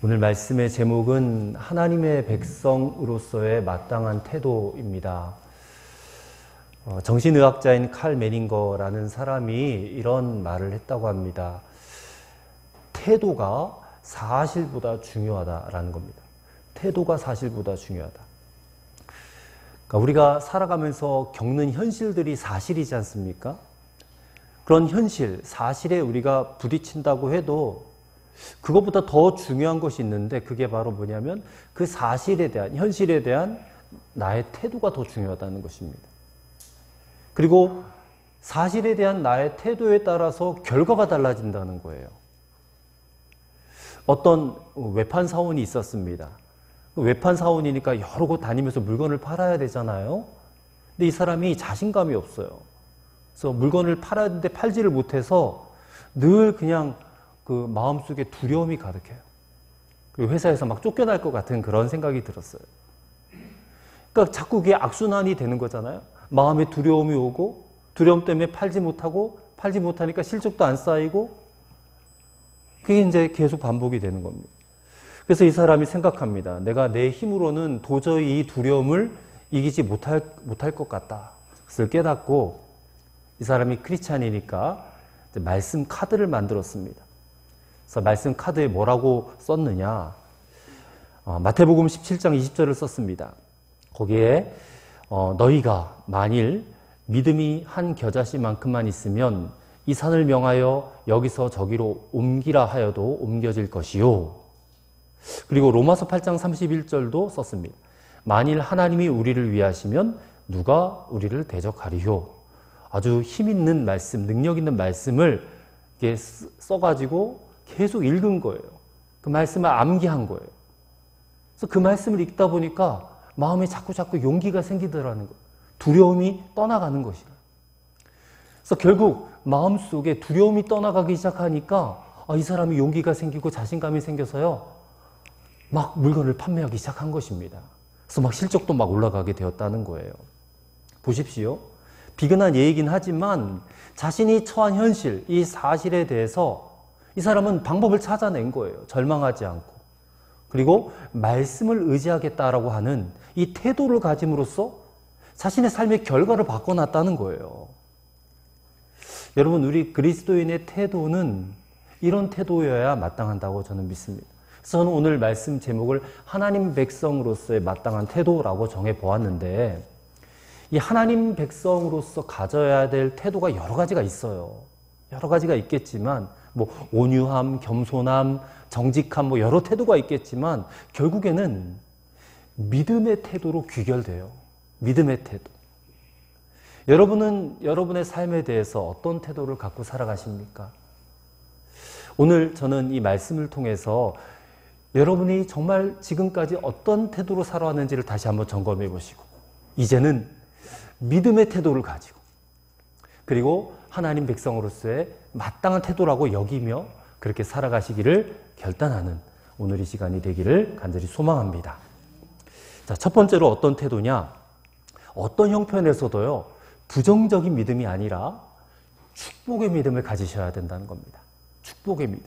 오늘 말씀의 제목은 하나님의 백성으로서의 마땅한 태도입니다. 정신의학자인 칼 메닝거라는 사람이 이런 말을 했다고 합니다. 태도가 사실보다 중요하다라는 겁니다. 태도가 사실보다 중요하다. 그러니까 우리가 살아가면서 겪는 현실들이 사실이지 않습니까? 그런 현실, 사실에 우리가 부딪힌다고 해도 그것보다 더 중요한 것이 있는데 그게 바로 뭐냐면 그 사실에 대한, 현실에 대한 나의 태도가 더 중요하다는 것입니다. 그리고 사실에 대한 나의 태도에 따라서 결과가 달라진다는 거예요. 어떤 외판 사원이 있었습니다. 외판 사원이니까 여러 곳 다니면서 물건을 팔아야 되잖아요. 근데 이 사람이 자신감이 없어요. 그래서 물건을 팔아야 되는데 팔지를 못해서 늘 그냥 그 마음속에 두려움이 가득해요. 그리고 회사에서 막 쫓겨날 것 같은 그런 생각이 들었어요. 그러니까 자꾸 그게 악순환이 되는 거잖아요. 마음에 두려움이 오고 두려움 때문에 팔지 못하니까 실적도 안 쌓이고 그게 이제 계속 반복이 되는 겁니다. 그래서 이 사람이 생각합니다. 내가 내 힘으로는 도저히 이 두려움을 이기지 못할 것 같다. 그것을 깨닫고 이 사람이 크리스찬이니까 말씀 카드를 만들었습니다. 그래서 말씀 카드에 뭐라고 썼느냐. 마태복음 17장 20절을 썼습니다. 거기에 너희가 만일 믿음이 한 겨자씨만큼만 있으면 이 산을 명하여 여기서 저기로 옮기라 하여도 옮겨질 것이요. 그리고 로마서 8장 31절도 썼습니다. 만일 하나님이 우리를 위하시면 누가 우리를 대적하리요. 아주 힘 있는 말씀, 능력 있는 말씀을 이렇게 써가지고 계속 읽은 거예요. 그 말씀을 암기한 거예요. 그래서 그 말씀을 읽다 보니까 마음에 자꾸 용기가 생기더라는 거예요. 두려움이 떠나가는 것이라. 그래서 결국 마음속에 두려움이 떠나가기 시작하니까 이 사람이 용기가 생기고 자신감이 생겨서요. 막 물건을 판매하기 시작한 것입니다. 그래서 막 실적도 막 올라가게 되었다는 거예요. 보십시오. 비근한 예이긴 하지만 자신이 처한 현실, 이 사실에 대해서 이 사람은 방법을 찾아낸 거예요. 절망하지 않고. 그리고 말씀을 의지하겠다라고 하는 이 태도를 가짐으로써 자신의 삶의 결과를 바꿔놨다는 거예요. 여러분, 우리 그리스도인의 태도는 이런 태도여야 마땅한다고 저는 믿습니다. 그래서 저는 오늘 말씀 제목을 하나님 백성으로서의 마땅한 태도라고 정해보았는데 이 하나님 백성으로서 가져야 될 태도가 여러 가지가 있어요. 여러 가지가 있겠지만 온유함, 겸손함, 정직함 여러 태도가 있겠지만 결국에는 믿음의 태도로 귀결돼요. 믿음의 태도. 여러분은 여러분의 삶에 대해서 어떤 태도를 갖고 살아가십니까? 오늘 저는 이 말씀을 통해서 여러분이 정말 지금까지 어떤 태도로 살아왔는지를 다시 한번 점검해 보시고 이제는 믿음의 태도를 가지고 그리고 하나님 백성으로서의 마땅한 태도라고 여기며 그렇게 살아가시기를 결단하는 오늘 이 시간이 되기를 간절히 소망합니다. 자, 첫 번째로 어떤 태도냐? 어떤 형편에서도요, 부정적인 믿음이 아니라 축복의 믿음을 가지셔야 된다는 겁니다. 축복의 믿음.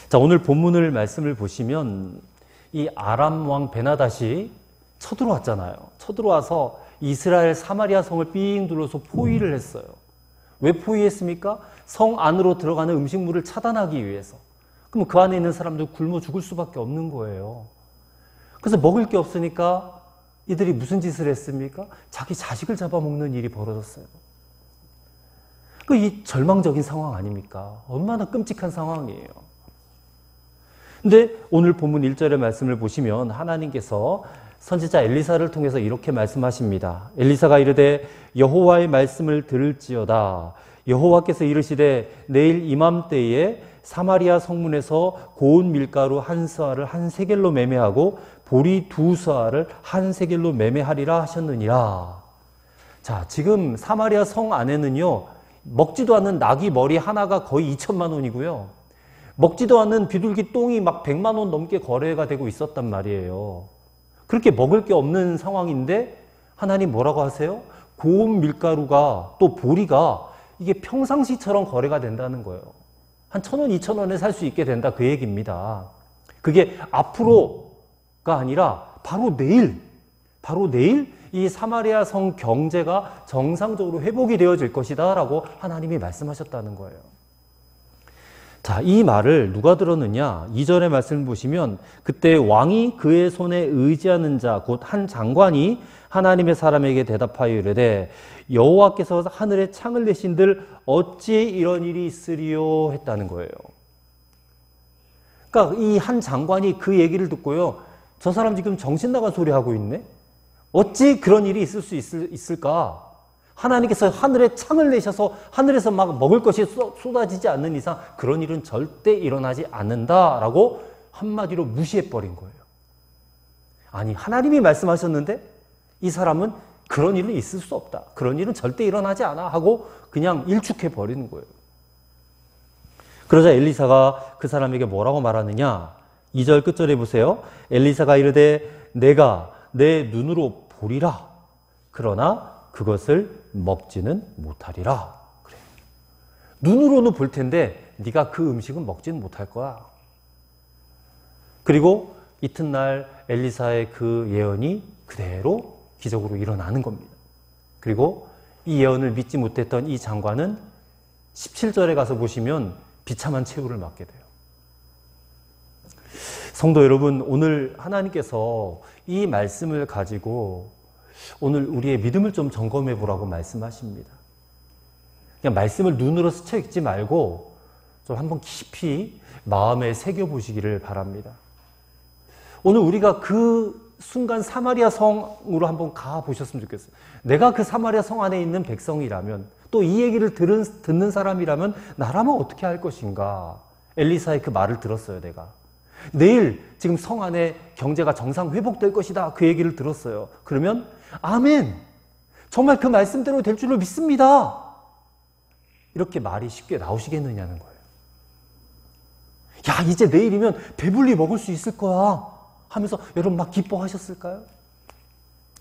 자, 오늘 본문을 말씀을 보시면 이 아람 왕 베나닷이 쳐들어왔잖아요. 쳐들어와서 이스라엘 사마리아 성을 삥 둘러서 포위를 했어요. 왜 포위했습니까? 성 안으로 들어가는 음식물을 차단하기 위해서. 그럼 그 안에 있는 사람들 굶어 죽을 수밖에 없는 거예요. 그래서 먹을 게 없으니까 이들이 무슨 짓을 했습니까? 자기 자식을 잡아먹는 일이 벌어졌어요. 이 절망적인 상황 아닙니까? 얼마나 끔찍한 상황이에요. 근데 오늘 본문 1절의 말씀을 보시면 하나님께서 선지자 엘리사를 통해서 이렇게 말씀하십니다. 엘리사가 이르되 여호와의 말씀을 들을지어다. 여호와께서 이르시되 내일 이맘때에 사마리아 성문에서 고운 밀가루 한 스아를 한 세겔로 매매하고 보리 두 스아를 한 세겔로 매매하리라 하셨느니라. 자, 지금 사마리아 성 안에는요, 먹지도 않는 나귀 머리 하나가 거의 2천만 원이고요. 먹지도 않는 비둘기 똥이 막 100만 원 넘게 거래가 되고 있었단 말이에요. 그렇게 먹을 게 없는 상황인데 하나님 뭐라고 하세요? 고운 밀가루가 또 보리가 이게 평상시처럼 거래가 된다는 거예요. 한 1,000원, 2,000원에 살 수 있게 된다 그 얘기입니다. 그게 앞으로가 아니라 바로 내일 이 사마리아 성 경제가 정상적으로 회복이 되어질 것이다 라고 하나님이 말씀하셨다는 거예요. 자, 이 말을 누가 들었느냐? 2절의 말씀을 보시면 그때 왕이 그의 손에 의지하는 자 곧 한 장관이 하나님의 사람에게 대답하여 이르되 여호와께서 하늘에 창을 내신들 어찌 이런 일이 있으리요 했다는 거예요. 그러니까 이 한 장관이 그 얘기를 듣고요. 저 사람 지금 정신 나간 소리 하고 있네? 어찌 그런 일이 있을 수 있을까? 하나님께서 하늘에 창을 내셔서 하늘에서 막 먹을 것이 쏟아지지 않는 이상 그런 일은 절대 일어나지 않는다라고 한마디로 무시해버린 거예요. 아니, 하나님이 말씀하셨는데 이 사람은 그런 일은 있을 수 없다. 그런 일은 절대 일어나지 않아 하고 그냥 일축해버리는 거예요. 그러자 엘리사가 그 사람에게 뭐라고 말하느냐? 2절 끝절에 보세요. 엘리사가 이르되 내가 내 눈으로 보리라. 그러나 그것을 먹지는 못하리라. 그래. 눈으로는 볼 텐데 네가 그 음식은 먹지는 못할 거야. 그리고 이튿날 엘리사의 그 예언이 그대로 기적으로 일어나는 겁니다. 그리고 이 예언을 믿지 못했던 이 장관은 17절에 가서 보시면 비참한 최후를 맞게 돼요. 성도 여러분, 오늘 하나님께서 이 말씀을 가지고 오늘 우리의 믿음을 좀 점검해 보라고 말씀하십니다. 그냥 말씀을 눈으로 스쳐 읽지 말고 좀 한번 깊이 마음에 새겨보시기를 바랍니다. 오늘 우리가 그 순간 사마리아 성으로 한번 가보셨으면 좋겠어요. 내가 그 사마리아 성 안에 있는 백성이라면 또 이 얘기를 듣는 사람이라면 나라면 어떻게 할 것인가? 엘리사의 그 말을 들었어요, 내가. 내일 지금 성 안에 경제가 정상 회복될 것이다. 그 얘기를 들었어요. 그러면 아멘. 정말 그 말씀대로 될 줄로 믿습니다. 이렇게 말이 쉽게 나오시겠느냐는 거예요. 야, 이제 내일이면 배불리 먹을 수 있을 거야 하면서 여러분 막 기뻐하셨을까요?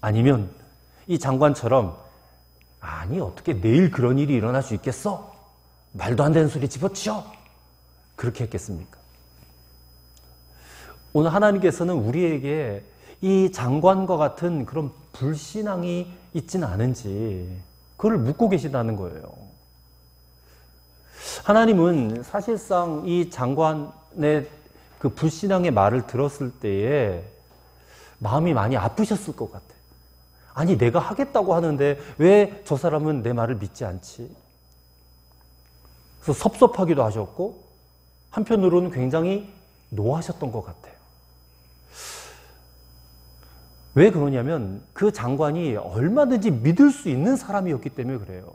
아니면 이 장관처럼 아니 어떻게 내일 그런 일이 일어날 수 있겠어? 말도 안 되는 소리 집어치워. 그렇게 했겠습니까? 오늘 하나님께서는 우리에게 이 장관과 같은 그런 불신앙이 있지는 않은지 그걸 묻고 계시다는 거예요. 하나님은 사실상 이 장관의 그 불신앙의 말을 들었을 때에 마음이 많이 아프셨을 것 같아요. 아니 내가 하겠다고 하는데 왜 저 사람은 내 말을 믿지 않지? 그래서 섭섭하기도 하셨고 한편으로는 굉장히 노하셨던 것 같아요. 왜 그러냐면 그 장관이 얼마든지 믿을 수 있는 사람이었기 때문에 그래요.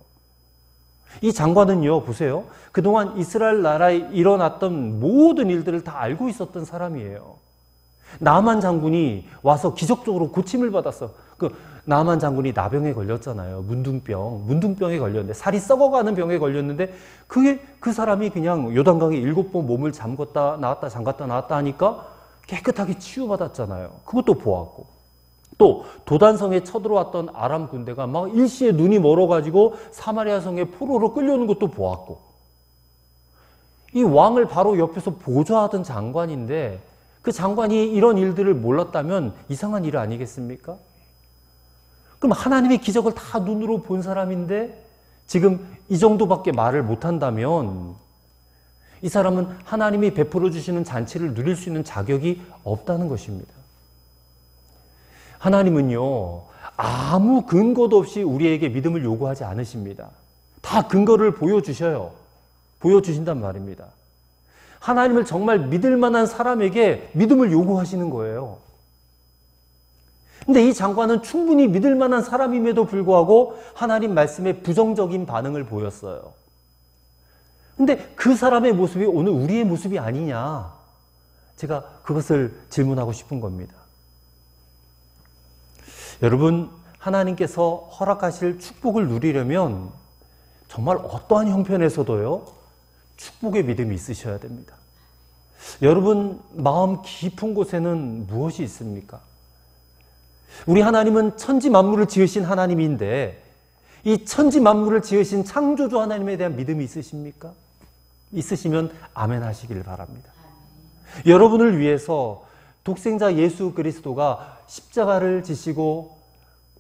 이 장관은요, 보세요. 그동안 이스라엘 나라에 일어났던 모든 일들을 다 알고 있었던 사람이에요. 나만 장군이 와서 기적적으로 고침을 받았어. 그 나만 장군이 나병에 걸렸잖아요. 문둥병에 걸렸는데 살이 썩어가는 병에 걸렸는데 그게 그 사람이 그냥 요단강에 7번 몸을 잠갔다 나왔다 잠갔다 나왔다 하니까 깨끗하게 치유받았잖아요. 그것도 보았고. 또 도단성에 쳐들어왔던 아람 군대가 막 일시에 눈이 멀어가지고 사마리아 성에 포로로 끌려오는 것도 보았고, 이 왕을 바로 옆에서 보좌하던 장관인데 그 장관이 이런 일들을 몰랐다면 이상한 일 아니겠습니까? 그럼 하나님의 기적을 다 눈으로 본 사람인데 지금 이 정도밖에 말을 못한다면 이 사람은 하나님이 베풀어 주시는 잔치를 누릴 수 있는 자격이 없다는 것입니다. 하나님은요, 아무 근거도 없이 우리에게 믿음을 요구하지 않으십니다. 다 근거를 보여주셔요. 보여주신단 말입니다. 하나님을 정말 믿을 만한 사람에게 믿음을 요구하시는 거예요. 근데 이 장관은 충분히 믿을 만한 사람임에도 불구하고 하나님 말씀에 부정적인 반응을 보였어요. 근데 그 사람의 모습이 오늘 우리의 모습이 아니냐? 제가 그것을 질문하고 싶은 겁니다. 여러분, 하나님께서 허락하실 축복을 누리려면 정말 어떠한 형편에서도요, 축복의 믿음이 있으셔야 됩니다. 여러분, 마음 깊은 곳에는 무엇이 있습니까? 우리 하나님은 천지 만물을 지으신 하나님인데 이 천지 만물을 지으신 창조주 하나님에 대한 믿음이 있으십니까? 있으시면 아멘 하시길 바랍니다. 여러분을 위해서 독생자 예수 그리스도가 십자가를 지시고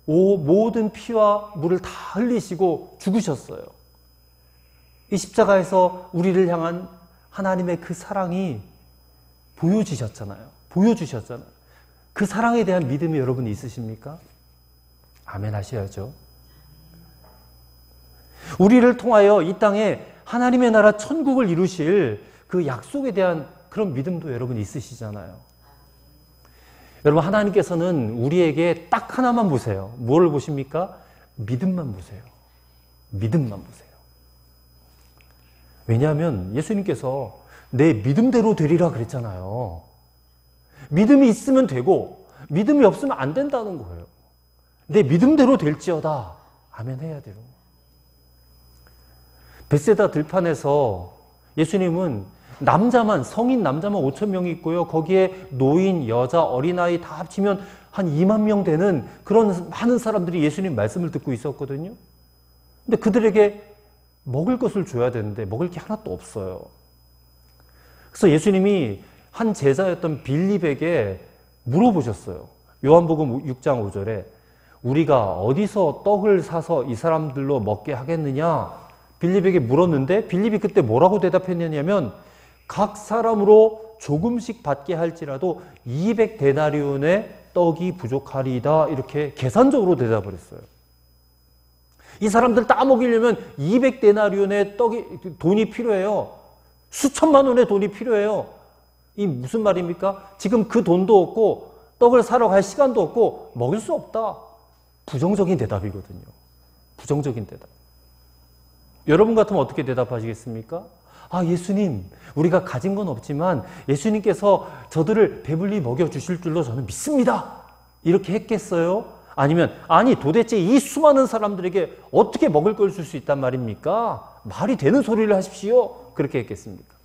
모든 피와 물을 다 흘리시고 죽으셨어요. 이 십자가에서 우리를 향한 하나님의 그 사랑이 보여주셨잖아요. 그 사랑에 대한 믿음이 여러분 있으십니까? 아멘 하셔야죠. 우리를 통하여 이 땅에 하나님의 나라 천국을 이루실 그 약속에 대한 그런 믿음도 여러분 있으시잖아요. 여러분, 하나님께서는 우리에게 딱 하나만 보세요. 뭐를 보십니까? 믿음만 보세요. 믿음만 보세요. 왜냐하면 예수님께서 내 믿음대로 되리라 그랬잖아요. 믿음이 있으면 되고 믿음이 없으면 안 된다는 거예요. 내 믿음대로 될지어다. 아멘 해야 돼요. 벳세다 들판에서 예수님은 성인 남자만 5천 명이 있고요. 거기에 노인, 여자, 어린아이 다 합치면 한 2만 명 되는 그런 많은 사람들이 예수님 말씀을 듣고 있었거든요. 근데 그들에게 먹을 것을 줘야 되는데 먹을 게 하나도 없어요. 그래서 예수님이 한 제자였던 빌립에게 물어보셨어요. 요한복음 6장 5절에 우리가 어디서 떡을 사서 이 사람들로 먹게 하겠느냐? 빌립에게 물었는데 빌립이 그때 뭐라고 대답했냐면 각 사람으로 조금씩 받게 할지라도 200데나리온의 떡이 부족하리이다. 이렇게 계산적으로 대답을 했어요. 이 사람들 다 먹이려면 200데나리온의 돈이 필요해요. 수천만 원의 돈이 필요해요. 이 무슨 말입니까? 지금 그 돈도 없고 떡을 사러 갈 시간도 없고 먹일 수 없다. 부정적인 대답이거든요. 부정적인 대답. 여러분 같으면 어떻게 대답하시겠습니까? 아, 예수님, 우리가 가진 건 없지만 예수님께서 저들을 배불리 먹여주실 줄로 저는 믿습니다. 이렇게 했겠어요? 아니면 아니 도대체 이 수많은 사람들에게 어떻게 먹을 걸 줄 수 있단 말입니까? 말이 되는 소리를 하십시오. 그렇게 했겠습니까?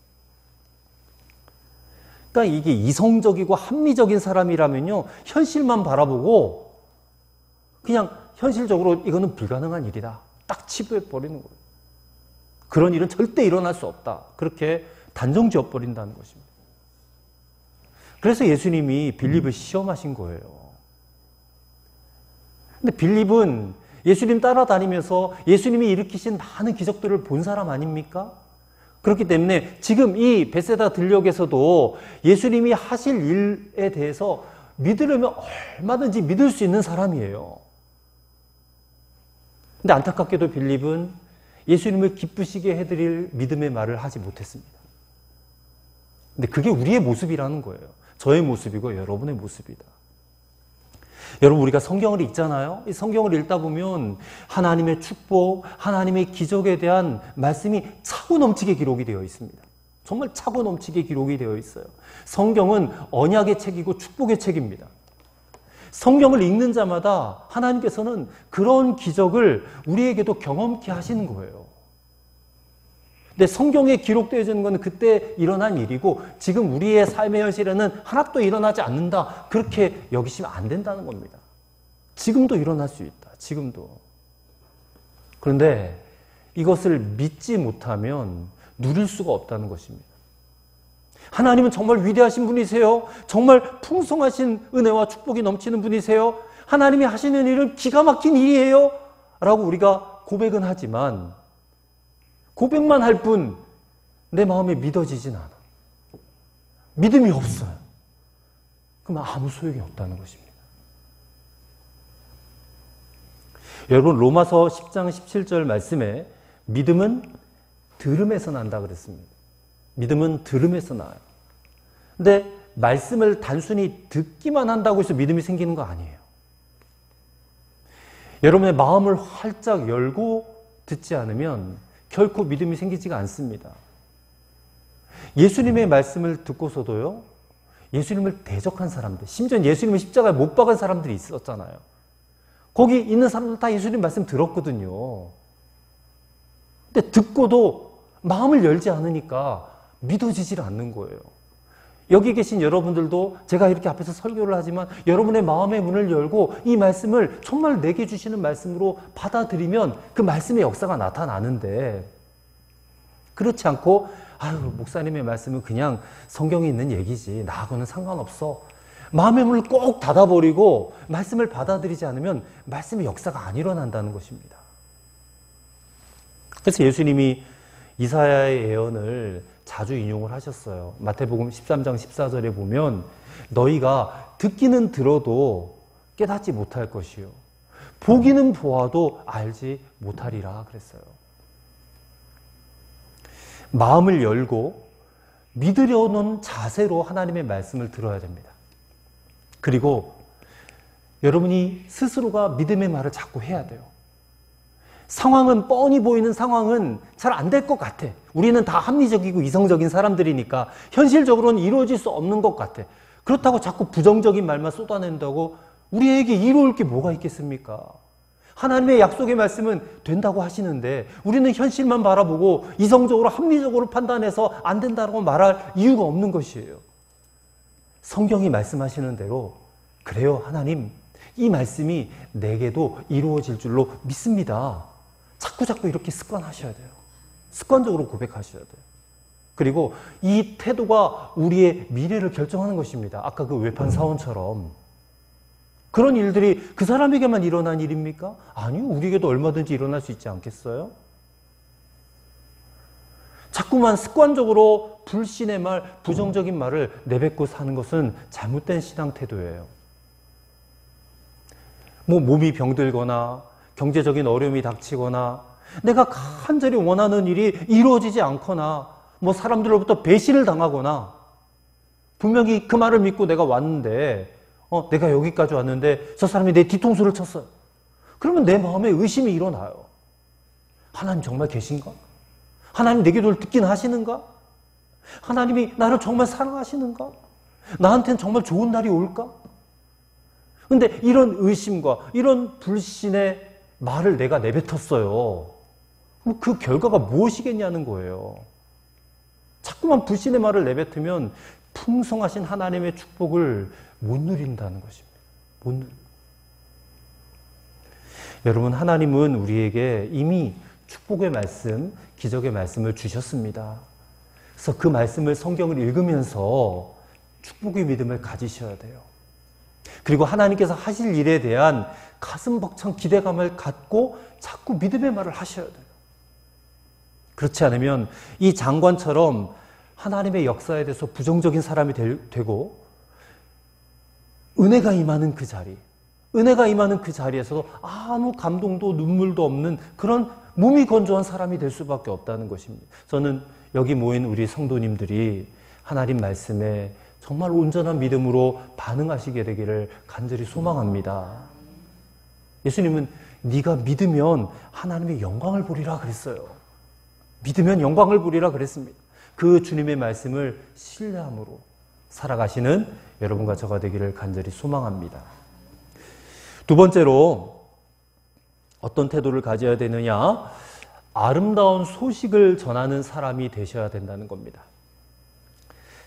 그러니까 이게 이성적이고 합리적인 사람이라면요, 현실만 바라보고 그냥 현실적으로 이거는 불가능한 일이다. 딱 치부해버리는 거예요. 그런 일은 절대 일어날 수 없다. 그렇게 단정 지어버린다는 것입니다. 그래서 예수님이 빌립을 시험하신 거예요. 근데 빌립은 예수님 따라다니면서 예수님이 일으키신 많은 기적들을 본 사람 아닙니까? 그렇기 때문에 지금 이 벳세다 들녘에서도 예수님이 하실 일에 대해서 믿으려면 얼마든지 믿을 수 있는 사람이에요. 근데 안타깝게도 빌립은 예수님을 기쁘시게 해드릴 믿음의 말을 하지 못했습니다. 근데 그게 우리의 모습이라는 거예요. 저의 모습이고 여러분의 모습이다. 여러분, 우리가 성경을 읽잖아요. 이 성경을 읽다 보면 하나님의 축복, 하나님의 기적에 대한 말씀이 차고 넘치게 기록이 되어 있습니다. 정말 차고 넘치게 기록이 되어 있어요. 성경은 언약의 책이고 축복의 책입니다. 성경을 읽는 자마다 하나님께서는 그런 기적을 우리에게도 경험케 하시는 거예요. 근데 성경에 기록되어지는 것은 그때 일어난 일이고 지금 우리의 삶의 현실에는 하나도 일어나지 않는다. 그렇게 여기시면 안 된다는 겁니다. 지금도 일어날 수 있다. 지금도. 그런데 이것을 믿지 못하면 누릴 수가 없다는 것입니다. 하나님은 정말 위대하신 분이세요. 정말 풍성하신 은혜와 축복이 넘치는 분이세요. 하나님이 하시는 일은 기가 막힌 일이에요. 라고 우리가 고백은 하지만 고백만 할 뿐 내 마음에 믿어지진 않아. 믿음이 없어요. 그럼 아무 소용이 없다는 것입니다. 여러분, 로마서 10장 17절 말씀에 믿음은 들음에서 난다 그랬습니다. 믿음은 들음에서 나요. 근데 말씀을 단순히 듣기만 한다고 해서 믿음이 생기는 거 아니에요. 여러분의 마음을 활짝 열고 듣지 않으면 결코 믿음이 생기지가 않습니다. 예수님의 말씀을 듣고서도요, 예수님을 대적한 사람들, 심지어 예수님을 십자가에 못 박은 사람들이 있었잖아요. 거기 있는 사람들 다 예수님 말씀 들었거든요. 근데 듣고도 마음을 열지 않으니까 믿어지질 않는 거예요. 여기 계신 여러분들도 제가 이렇게 앞에서 설교를 하지만 여러분의 마음의 문을 열고 이 말씀을 정말 내게 주시는 말씀으로 받아들이면 그 말씀의 역사가 나타나는데, 그렇지 않고 아유, 목사님의 말씀은 그냥 성경에 있는 얘기지. 나하고는 상관없어. 마음의 문을 꼭 닫아버리고 말씀을 받아들이지 않으면 말씀의 역사가 안 일어난다는 것입니다. 그래서 예수님이 이사야의 예언을 자주 인용을 하셨어요. 마태복음 13장 14절에 보면 너희가 듣기는 들어도 깨닫지 못할 것이요. 보기는 보아도 알지 못하리라 그랬어요. 마음을 열고 믿으려는 자세로 하나님의 말씀을 들어야 됩니다. 그리고 여러분이 스스로가 믿음의 말을 자꾸 해야 돼요. 상황은 뻔히 보이는 상황은 잘 안 될 것 같아. 우리는 다 합리적이고 이성적인 사람들이니까 현실적으로는 이루어질 수 없는 것 같아. 그렇다고 자꾸 부정적인 말만 쏟아낸다고 우리에게 이루어질 게 뭐가 있겠습니까? 하나님의 약속의 말씀은 된다고 하시는데 우리는 현실만 바라보고 이성적으로 합리적으로 판단해서 안 된다고 말할 이유가 없는 것이에요. 성경이 말씀하시는 대로 그래요 하나님 이 말씀이 내게도 이루어질 줄로 믿습니다. 자꾸 이렇게 습관하셔야 돼요. 습관적으로 고백하셔야 돼요. 그리고 이 태도가 우리의 미래를 결정하는 것입니다. 아까 그 외판 사원처럼 그런 일들이 그 사람에게만 일어난 일입니까? 아니요. 우리에게도 얼마든지 일어날 수 있지 않겠어요? 자꾸만 습관적으로 불신의 말, 부정적인 말을 내뱉고 사는 것은 잘못된 신앙 태도예요. 몸이 병들거나 경제적인 어려움이 닥치거나 내가 간절히 원하는 일이 이루어지지 않거나 사람들로부터 배신을 당하거나 분명히 그 말을 믿고 내가 왔는데 내가 여기까지 왔는데 저 사람이 내 뒤통수를 쳤어요. 그러면 내 마음에 의심이 일어나요. 하나님 정말 계신가? 하나님 내 기도를 듣긴 하시는가? 하나님이 나를 정말 사랑하시는가? 나한테는 정말 좋은 날이 올까? 근데 이런 의심과 이런 불신의 말을 내가 내뱉었어요. 그럼 그 결과가 무엇이겠냐는 거예요. 자꾸만 불신의 말을 내뱉으면 풍성하신 하나님의 축복을 못 누린다는 것입니다. 못 누린다. 여러분, 하나님은 우리에게 이미 축복의 말씀, 기적의 말씀을 주셨습니다. 그래서 그 말씀을 성경을 읽으면서 축복의 믿음을 가지셔야 돼요. 그리고 하나님께서 하실 일에 대한 가슴 벅찬 기대감을 갖고 자꾸 믿음의 말을 하셔야 돼요. 그렇지 않으면 이 장관처럼 하나님의 역사에 대해서 부정적인 사람이 되고 은혜가 임하는 그 자리, 은혜가 임하는 그 자리에서도 아무 감동도 눈물도 없는 그런 몸이 건조한 사람이 될 수밖에 없다는 것입니다. 저는 여기 모인 우리 성도님들이 하나님 말씀에 정말 온전한 믿음으로 반응하시게 되기를 간절히 소망합니다. 예수님은 네가 믿으면 하나님의 영광을 보리라 그랬어요. 믿으면 영광을 보리라 그랬습니다. 그 주님의 말씀을 신뢰함으로 살아가시는 여러분과 저가 되기를 간절히 소망합니다. 두 번째로 어떤 태도를 가져야 되느냐? 아름다운 소식을 전하는 사람이 되셔야 된다는 겁니다.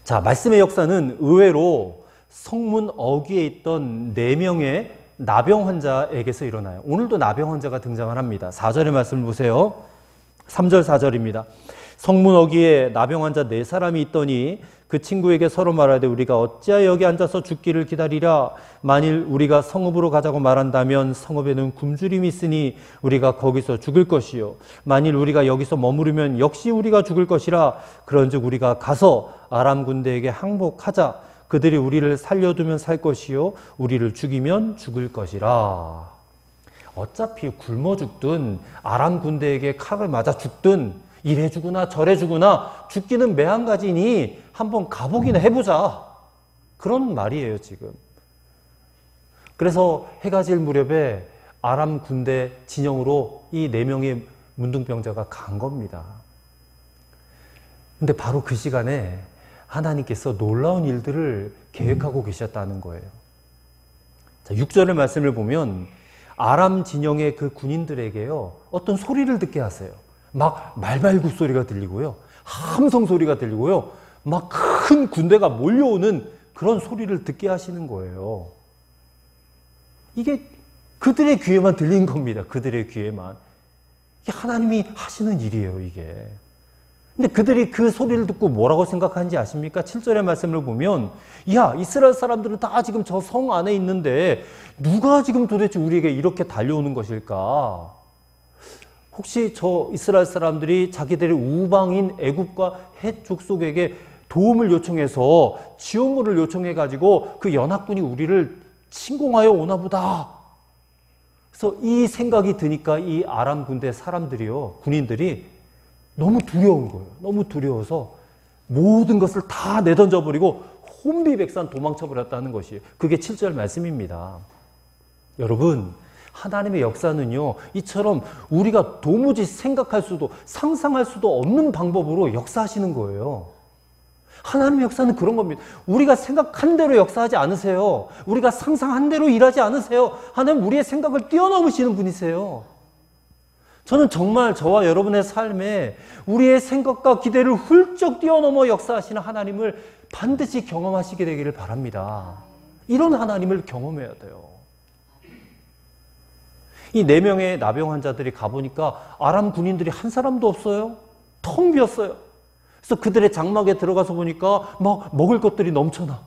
자, 말씀의 역사는 의외로 성문 어귀에 있던 4명의 나병 환자에게서 일어나요. 오늘도 나병 환자가 등장을 합니다. 4절의 말씀을 보세요. 3절 4절입니다. 성문 어귀에 나병 환자 4사람이 있더니 그 친구에게 서로 말하되 우리가 어찌하여 여기 앉아서 죽기를 기다리랴. 만일 우리가 성읍으로 가자고 말한다면 성읍에는 굶주림이 있으니 우리가 거기서 죽을 것이요. 만일 우리가 여기서 머무르면 역시 우리가 죽을 것이라. 그런즉 우리가 가서 아람 군대에게 항복하자. 그들이 우리를 살려두면 살 것이요 우리를 죽이면 죽을 것이라. 어차피 굶어 죽든 아람 군대에게 칼을 맞아 죽든 이래 주구나 저래 주구나 죽기는 매한가지니 한번 가보기나 해보자. 그런 말이에요 지금. 그래서 해가 질 무렵에 아람 군대 진영으로 이 4명의 문둥병자가 간 겁니다. 근데 바로 그 시간에 하나님께서 놀라운 일들을 계획하고 계셨다는 거예요. 자, 6절의 말씀을 보면 아람 진영의 그 군인들에게요 어떤 소리를 듣게 하세요. 막 말발굽 소리가 들리고요. 함성 소리가 들리고요. 막 큰 군대가 몰려오는 그런 소리를 듣게 하시는 거예요. 이게 그들의 귀에만 들린 겁니다. 그들의 귀에만. 이게 하나님이 하시는 일이에요, 이게. 근데 그들이 그 소리를 듣고 뭐라고 생각하는지 아십니까? 7절의 말씀을 보면, 야, 이스라엘 사람들은 다 지금 저 성 안에 있는데 누가 지금 도대체 우리에게 이렇게 달려오는 것일까? 혹시 저 이스라엘 사람들이 자기들의 우방인 애굽과 헷 족속에게 도움을 요청해서 지원군을 요청해가지고 그 연합군이 우리를 침공하여 오나 보다. 그래서 이 생각이 드니까 이 아람 군대 사람들이요, 군인들이 너무 두려운 거예요. 너무 두려워서 모든 것을 다 내던져버리고 혼비백산 도망쳐버렸다는 것이에요. 그게 7절 말씀입니다. 여러분, 하나님의 역사는요, 이처럼 우리가 도무지 생각할 수도 상상할 수도 없는 방법으로 역사하시는 거예요. 하나님의 역사는 그런 겁니다. 우리가 생각한 대로 역사하지 않으세요. 우리가 상상한 대로 일하지 않으세요. 하나님 우리의 생각을 뛰어넘으시는 분이세요. 저는 정말 저와 여러분의 삶에 우리의 생각과 기대를 훌쩍 뛰어넘어 역사하시는 하나님을 반드시 경험하시게 되기를 바랍니다. 이런 하나님을 경험해야 돼요. 이 4명의 나병 환자들이 가보니까 아람 군인들이 한 사람도 없어요. 텅 비었어요. 그래서 그들의 장막에 들어가서 보니까 막 먹을 것들이 넘쳐나.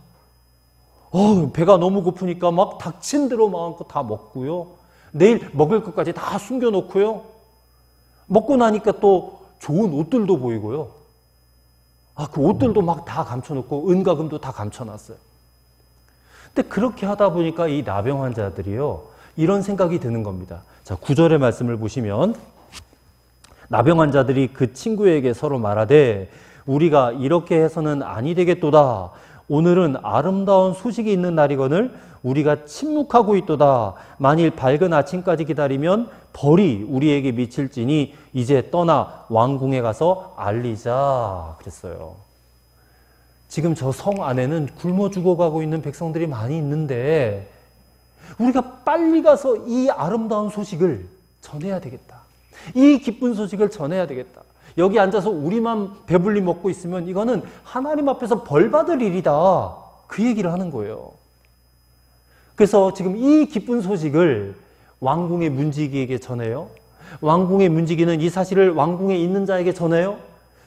배가 너무 고프니까 막 닥친 대로 마음껏 다 먹고요. 내일 먹을 것까지 다 숨겨놓고요. 먹고 나니까 또 좋은 옷들도 보이고요. 그 옷들도 막 다 감춰놓고 은과금도 다 감춰놨어요. 근데 그렇게 하다 보니까 이 나병 환자들이요, 이런 생각이 드는 겁니다. 자, 9절의 말씀을 보시면 나병 환자들이 그 친구에게 서로 말하되 우리가 이렇게 해서는 아니 되겠도다. 오늘은 아름다운 소식이 있는 날이거늘 우리가 침묵하고 있도다. 만일 밝은 아침까지 기다리면 벌이 우리에게 미칠지니 이제 떠나 왕궁에 가서 알리자. 그랬어요. 지금 저 성 안에는 굶어 죽어가고 있는 백성들이 많이 있는데 우리가 빨리 가서 이 아름다운 소식을 전해야 되겠다. 이 기쁜 소식을 전해야 되겠다. 여기 앉아서 우리만 배불리 먹고 있으면 이거는 하나님 앞에서 벌 받을 일이다. 그 얘기를 하는 거예요. 그래서 지금 이 기쁜 소식을 왕궁의 문지기에게 전해요. 왕궁의 문지기는 이 사실을 왕궁에 있는 자에게 전해요.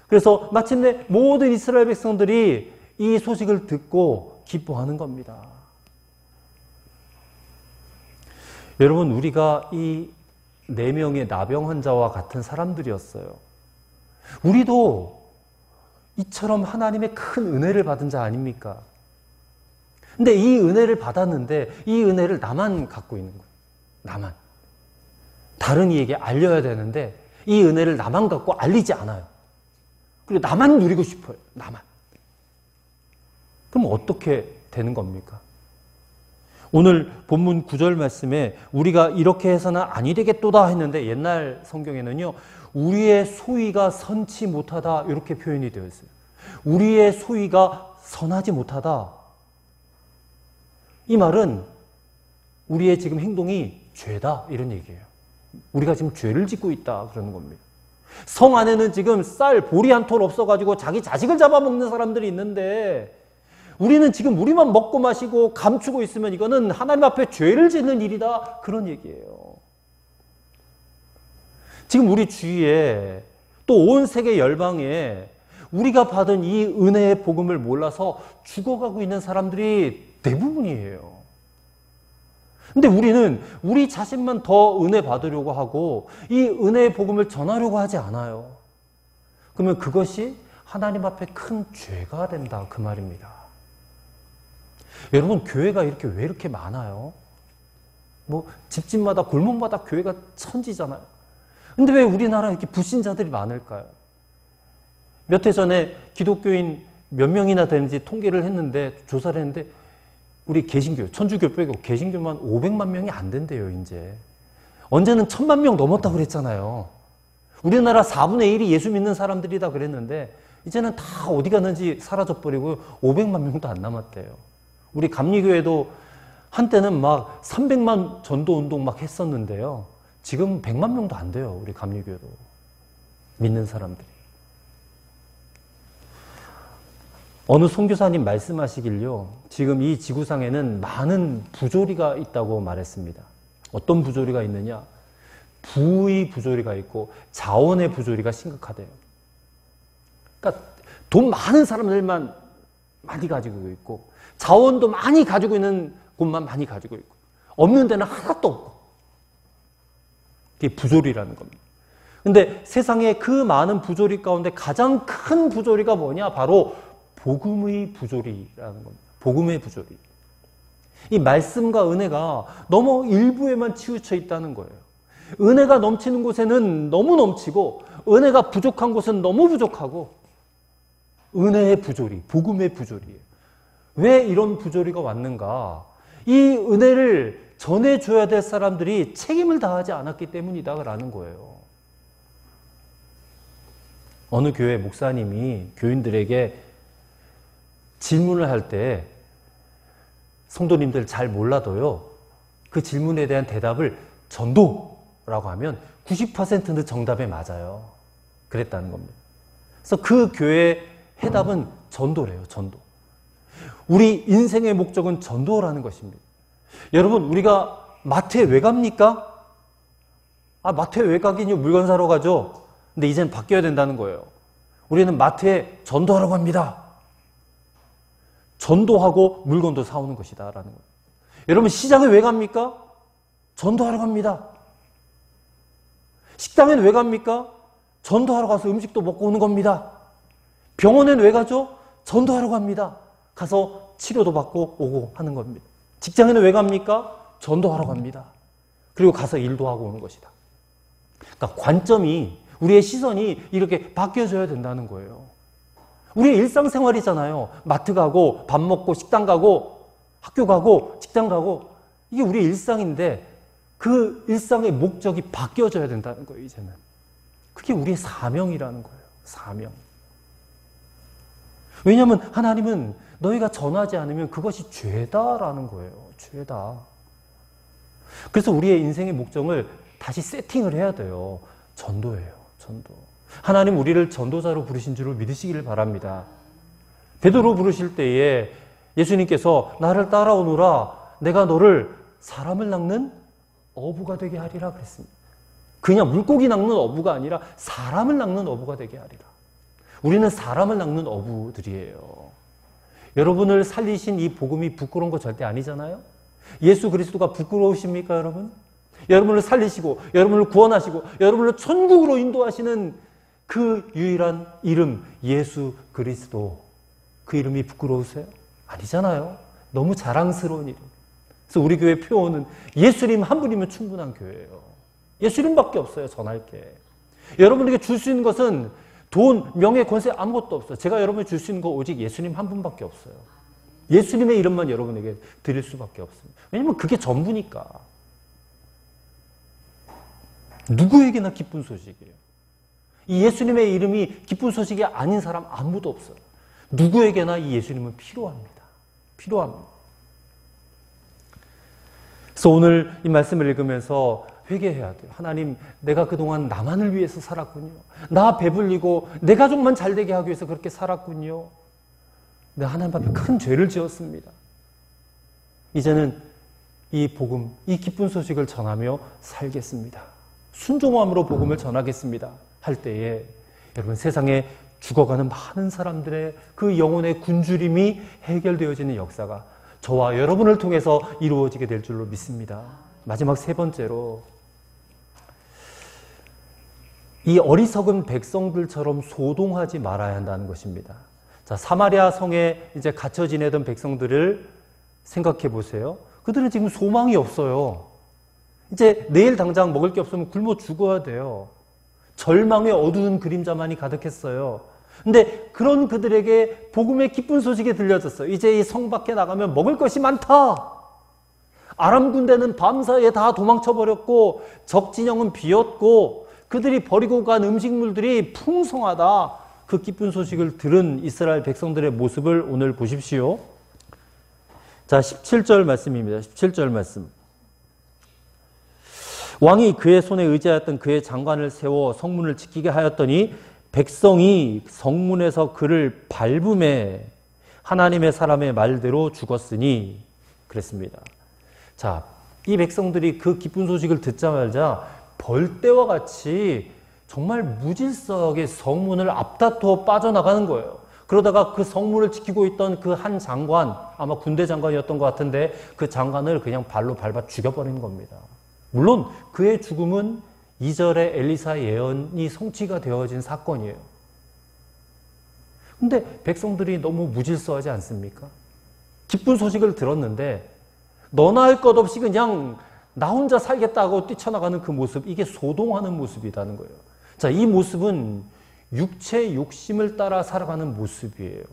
그래서 마침내 모든 이스라엘 백성들이 이 소식을 듣고 기뻐하는 겁니다. 여러분, 우리가 이 4명의 나병 환자와 같은 사람들이었어요. 우리도 이처럼 하나님의 큰 은혜를 받은 자 아닙니까? 근데 이 은혜를 받았는데 이 은혜를 나만 갖고 있는 거예요. 나만. 다른 이에게 알려야 되는데 이 은혜를 나만 갖고 알리지 않아요. 그리고 나만 누리고 싶어요. 나만. 그럼 어떻게 되는 겁니까? 오늘 본문 9절 말씀에 우리가 이렇게 해서는 아니 되겠도다 했는데 옛날 성경에는요, 우리의 소위가 선치 못하다 이렇게 표현이 되어 있어요. 우리의 소위가 선하지 못하다. 이 말은 우리의 지금 행동이 죄다 이런 얘기예요. 우리가 지금 죄를 짓고 있다 그러는 겁니다. 성 안에는 지금 쌀, 보리 한 톨 없어가지고 자기 자식을 잡아먹는 사람들이 있는데 우리는 지금 우리만 먹고 마시고 감추고 있으면 이거는 하나님 앞에 죄를 짓는 일이다. 그런 얘기예요. 지금 우리 주위에 또 온 세계 열방에 우리가 받은 이 은혜의 복음을 몰라서 죽어가고 있는 사람들이 대부분이에요. 근데 우리는 우리 자신만 더 은혜 받으려고 하고 이 은혜의 복음을 전하려고 하지 않아요. 그러면 그것이 하나님 앞에 큰 죄가 된다. 그 말입니다. 여러분, 교회가 왜 이렇게 많아요? 집집마다 골목마다 교회가 천지잖아요. 근데 왜 우리나라에 이렇게 불신자들이 많을까요? 몇 해 전에 기독교인 몇 명이나 되는지 통계를 했는데, 조사를 했는데, 우리 개신교, 천주교 빼고 개신교만 500만 명이 안 된대요, 이제. 언제는 1000만 명 넘었다고 그랬잖아요. 우리나라 4분의 1이 예수 믿는 사람들이다 그랬는데, 이제는 다 어디 갔는지 사라져버리고 500만 명도 안 남았대요. 우리 감리교회도 한때는 막 300만 전도 운동 막 했었는데요. 지금 100만 명도 안 돼요. 우리 감리교회도. 믿는 사람들이. 어느 선교사님 말씀하시길요. 지금 이 지구상에는 많은 부조리가 있다고 말했습니다. 어떤 부조리가 있느냐? 부의 부조리가 있고 자원의 부조리가 심각하대요. 그러니까 돈 많은 사람들만 많이 가지고 있고 자원도 많이 가지고 있는 곳만 많이 가지고 있고 없는 데는 하나도 없고 그게 부조리라는 겁니다. 근데 세상에 그 많은 부조리 가운데 가장 큰 부조리가 뭐냐? 바로 복음의 부조리라는 겁니다. 복음의 부조리. 이 말씀과 은혜가 너무 일부에만 치우쳐 있다는 거예요. 은혜가 넘치는 곳에는 너무 넘치고 은혜가 부족한 곳은 너무 부족하고 은혜의 부조리, 복음의 부조리예요. 왜 이런 부조리가 왔는가? 이 은혜를 전해줘야 될 사람들이 책임을 다하지 않았기 때문이다라는 거예요. 어느 교회 목사님이 교인들에게 질문을 할 때 성도님들 잘 몰라도요, 그 질문에 대한 대답을 전도라고 하면 90%는 정답에 맞아요. 그랬다는 겁니다. 그래서 그 교회의 해답은 전도래요, 전도. 우리 인생의 목적은 전도라는 것입니다. 여러분, 우리가 마트에 왜 갑니까? 마트에 왜 가긴요? 물건 사러 가죠. 근데 이제는 바뀌어야 된다는 거예요. 우리는 마트에 전도하러 갑니다. 전도하고 물건도 사오는 것이다 라는 거예요. 여러분, 시장에 왜 갑니까? 전도하러 갑니다. 식당에는 왜 갑니까? 전도하러 가서 음식도 먹고 오는 겁니다. 병원에는 왜 가죠? 전도하러 갑니다. 가서 치료도 받고 오고 하는 겁니다. 직장에는 왜 갑니까? 전도하러 갑니다. 그리고 가서 일도 하고 오는 것이다. 그러니까 관점이, 우리의 시선이 이렇게 바뀌어져야 된다는 거예요. 우리의 일상생활이잖아요. 마트 가고 밥 먹고 식당 가고 학교 가고 직장 가고 이게 우리의 일상인데 그 일상의 목적이 바뀌어져야 된다는 거예요. 이제는. 그게 우리의 사명이라는 거예요. 사명. 왜냐하면 하나님은 너희가 전하지 않으면 그것이 죄다라는 거예요. 죄다. 그래서 우리의 인생의 목적을 다시 세팅을 해야 돼요. 전도예요. 전도. 하나님 우리를 전도자로 부르신 줄을 믿으시기를 바랍니다. 베드로 부르실 때에 예수님께서 나를 따라오너라, 내가 너를 사람을 낚는 어부가 되게 하리라 그랬습니다. 그냥 물고기 낚는 어부가 아니라 사람을 낚는 어부가 되게 하리라. 우리는 사람을 낚는 어부들이에요. 여러분을 살리신 이 복음이 부끄러운 거 절대 아니잖아요. 예수 그리스도가 부끄러우십니까, 여러분? 여러분을 살리시고 여러분을 구원하시고 여러분을 천국으로 인도하시는 그 유일한 이름 예수 그리스도, 그 이름이 부끄러우세요? 아니잖아요. 너무 자랑스러운 이름. 그래서 우리 교회 표어는 예수님 한 분이면 충분한 교회예요. 예수님밖에 없어요. 전할 게. 여러분에게 줄 수 있는 것은 돈, 명예, 권세 아무것도 없어요. 제가 여러분에게 줄 수 있는 거 오직 예수님 한 분밖에 없어요. 예수님의 이름만 여러분에게 드릴 수밖에 없습니다. 왜냐면 그게 전부니까. 누구에게나 기쁜 소식이에요. 이 예수님의 이름이 기쁜 소식이 아닌 사람 아무도 없어요. 누구에게나 이 예수님은 필요합니다. 필요합니다. 그래서 오늘 이 말씀을 읽으면서 회개해야 돼요. 하나님, 내가 그동안 나만을 위해서 살았군요. 나 배불리고 내 가족만 잘되게 하기 위해서 그렇게 살았군요. 내가 하나님 앞에 큰 죄를 지었습니다. 이제는 이 복음, 이 기쁜 소식을 전하며 살겠습니다. 순종함으로 복음을 전하겠습니다. 할 때에 여러분, 세상에 죽어가는 많은 사람들의 그 영혼의 굶주림이 해결되어지는 역사가 저와 여러분을 통해서 이루어지게 될 줄로 믿습니다. 마지막 세 번째로, 이 어리석은 백성들처럼 소동하지 말아야 한다는 것입니다. 자, 사마리아 성에 이제 갇혀 지내던 백성들을 생각해 보세요. 그들은 지금 소망이 없어요. 이제 내일 당장 먹을 게 없으면 굶어 죽어야 돼요. 절망의 어두운 그림자만이 가득했어요. 근데 그런 그들에게 복음의 기쁜 소식이 들려졌어요. 이제 이 성 밖에 나가면 먹을 것이 많다. 아람 군대는 밤사이에 다 도망쳐버렸고 적 진영은 비었고 그들이 버리고 간 음식물들이 풍성하다. 그 기쁜 소식을 들은 이스라엘 백성들의 모습을 오늘 보십시오. 자, 17절 말씀입니다. 17절 말씀. 왕이 그의 손에 의지하였던 그의 장관을 세워 성문을 지키게 하였더니 백성이 성문에서 그를 밟음에 하나님의 사람의 말대로 죽었으니 그랬습니다. 자, 이 백성들이 그 기쁜 소식을 듣자마자 벌떼와 같이 정말 무질서하게 성문을 앞다투어 빠져나가는 거예요. 그러다가 그 성문을 지키고 있던 그 한 장관, 아마 군대 장관이었던 것 같은데 그 장관을 그냥 발로 밟아 죽여버리는 겁니다. 물론 그의 죽음은 2절의 엘리사 예언이 성취가 되어진 사건이에요. 근데 백성들이 너무 무질서하지 않습니까? 기쁜 소식을 들었는데 너나 할 것 없이 그냥 나 혼자 살겠다고 뛰쳐나가는 그 모습, 이게 소동하는 모습이라는 거예요. 자, 이 모습은 육체 욕심을 따라 살아가는 모습이에요.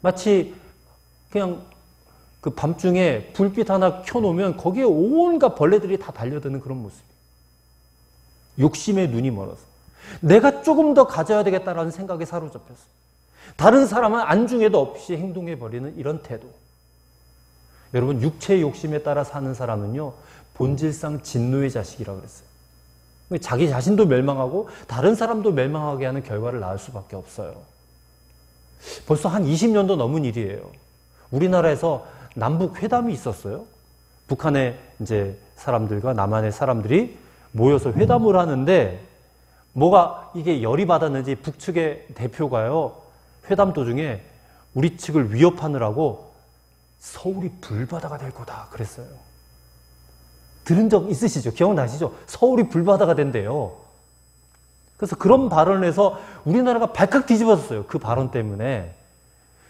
마치 그냥 그 밤중에 불빛 하나 켜놓으면 거기에 온갖 벌레들이 다 달려드는 그런 모습이에요. 욕심에 눈이 멀어서. 내가 조금 더 가져야 되겠다라는 생각에 사로잡혔어. 다른 사람은 안중에도 없이 행동해버리는 이런 태도. 여러분, 육체의 욕심에 따라 사는 사람은요, 본질상 진노의 자식이라고 그랬어요. 자기 자신도 멸망하고 다른 사람도 멸망하게 하는 결과를 낳을 수밖에 없어요. 벌써 한 20년도 넘은 일이에요. 우리나라에서 남북 회담이 있었어요. 북한의 이제 사람들과 남한의 사람들이 모여서 회담을 하는데 뭐가 이게 열이 받았는지 북측의 대표가요, 회담 도중에 우리 측을 위협하느라고 서울이 불바다가 될 거다 그랬어요. 들은 적 있으시죠? 기억나시죠? 서울이 불바다가 된대요. 그래서 그런 발언을 해서 우리나라가 발칵 뒤집어졌어요. 그 발언 때문에.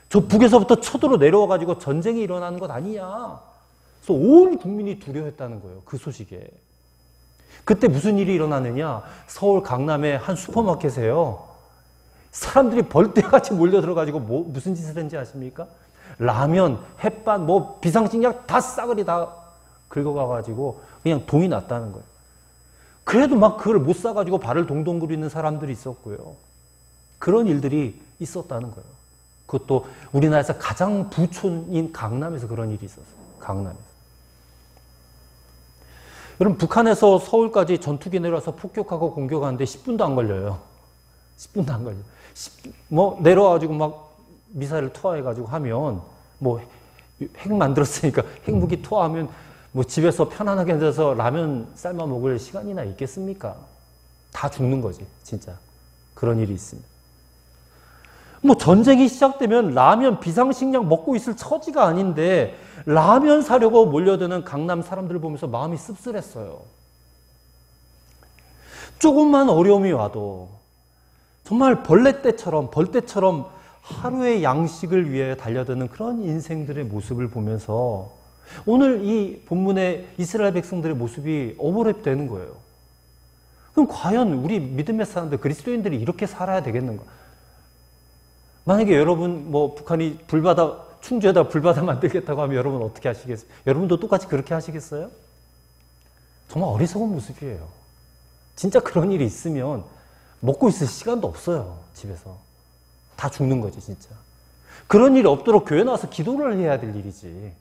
저 북에서부터 쳐들어 내려와가지고 전쟁이 일어나는 것 아니냐. 그래서 온 국민이 두려워했다는 거예요. 그 소식에. 그때 무슨 일이 일어나느냐. 서울 강남의 한 슈퍼마켓에요. 사람들이 벌떼같이 몰려들어가지고 무슨 짓을 했는지 아십니까? 라면, 햇반, 비상식량 다 싸그리 다 긁어가가지고 그냥 동이 났다는 거예요. 그래도 막 그걸 못 사가지고 발을 동동 구르는 사람들이 있었고요. 그런 일들이 있었다는 거예요. 그것도 우리나라에서 가장 부촌인 강남에서 그런 일이 있었어요. 강남에서. 여러분, 북한에서 서울까지 전투기 내려와서 폭격하고 공격하는데 10분도 안 걸려요. 10분도 안 걸려요. 내려와가지고 막 미사일을 투하해가지고 하면 핵 만들었으니까 핵무기 투하하면 집에서 편안하게 앉아서 라면 삶아 먹을 시간이나 있겠습니까? 다 죽는 거지, 진짜. 그런 일이 있습니다. 전쟁이 시작되면 라면, 비상식량 먹고 있을 처지가 아닌데 라면 사려고 몰려드는 강남 사람들을 보면서 마음이 씁쓸했어요. 조금만 어려움이 와도 정말 벌떼처럼 하루의 양식을 위해 달려드는 그런 인생들의 모습을 보면서 오늘 이 본문의 이스라엘 백성들의 모습이 오버랩되는 거예요. 그럼 과연 우리 믿음의 사람들, 그리스도인들이 이렇게 살아야 되겠는가? 만약에 여러분 북한이 충주에다 불바다 만들겠다고 하면 여러분 어떻게 하시겠어요? 여러분도 똑같이 그렇게 하시겠어요? 정말 어리석은 모습이에요. 진짜 그런 일이 있으면 먹고 있을 시간도 없어요. 집에서. 다 죽는 거지, 진짜. 그런 일이 없도록 교회 나와서 기도를 해야 될 일이지.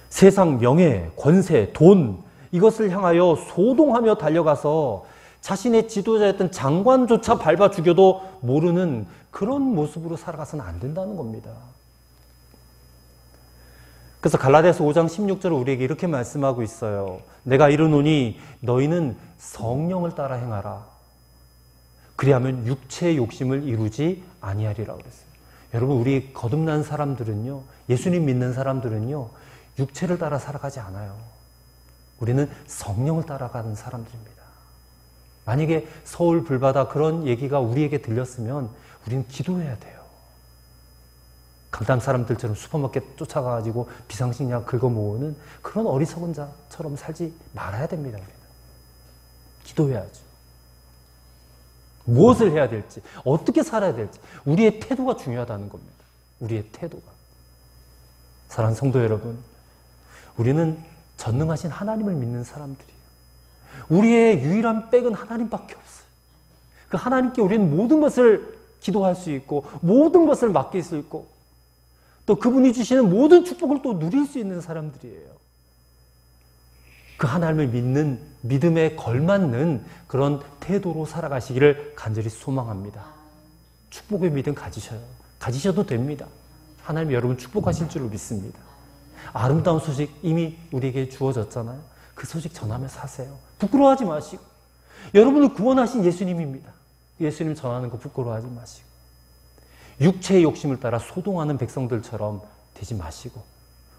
세상 명예, 권세, 돈, 이것을 향하여 소동하며 달려가서 자신의 지도자였던 장관조차 밟아 죽여도 모르는 그런 모습으로 살아가서는 안 된다는 겁니다. 그래서 갈라디아서 5장 16절을 우리에게 이렇게 말씀하고 있어요. 내가 이르노니 너희는 성령을 따라 행하라. 그리하면 육체의 욕심을 이루지 아니하리라 그랬어요. 여러분, 우리 거듭난 사람들은요, 예수님 믿는 사람들은요, 육체를 따라 살아가지 않아요. 우리는 성령을 따라가는 사람들입니다. 만약에 서울 불바다 그런 얘기가 우리에게 들렸으면 우리는 기도해야 돼요. 강남 사람들처럼 슈퍼마켓 쫓아가가지고 비상식량 긁어 모으는 그런 어리석은 자처럼 살지 말아야 됩니다. 우리는. 기도해야죠. 무엇을 해야 될지, 어떻게 살아야 될지, 우리의 태도가 중요하다는 겁니다. 우리의 태도가. 사랑하는 성도 여러분, 우리는 전능하신 하나님을 믿는 사람들이에요. 우리의 유일한 백은 하나님밖에 없어요. 그 하나님께 우리는 모든 것을 기도할 수 있고 모든 것을 맡길 수 있고 또 그분이 주시는 모든 축복을 또 누릴 수 있는 사람들이에요. 그 하나님을 믿는 믿음에 걸맞는 그런 태도로 살아가시기를 간절히 소망합니다. 축복의 믿음 가지셔도 됩니다. 하나님이 여러분 축복하실 줄로 믿습니다. 아름다운 소식 이미 우리에게 주어졌잖아요. 그 소식 전하면서 사세요. 부끄러워하지 마시고. 여러분을 구원하신 예수님입니다. 예수님 전하는 거 부끄러워하지 마시고. 육체의 욕심을 따라 소동하는 백성들처럼 되지 마시고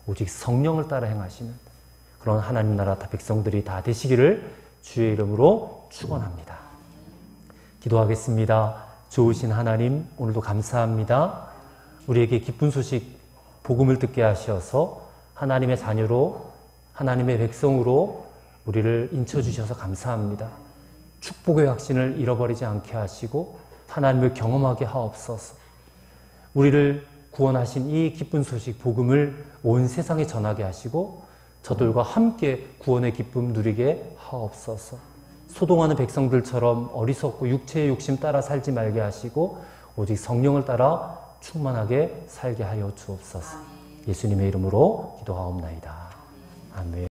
오직 성령을 따라 행하시는 그런 하나님 나라 백성들이 다 되시기를 주의 이름으로 축원합니다. 기도하겠습니다. 좋으신 하나님, 오늘도 감사합니다. 우리에게 기쁜 소식, 복음을 듣게 하셔서 하나님의 자녀로, 하나님의 백성으로 우리를 인쳐주셔서 감사합니다. 축복의 확신을 잃어버리지 않게 하시고 하나님을 경험하게 하옵소서. 우리를 구원하신 이 기쁜 소식, 복음을 온 세상에 전하게 하시고 저들과 함께 구원의 기쁨 누리게 하옵소서. 소동하는 백성들처럼 어리석고 육체의 욕심 따라 살지 말게 하시고 오직 성령을 따라 충만하게 살게 하여 주옵소서. 예수님의 이름으로 기도하옵나이다. 아멘.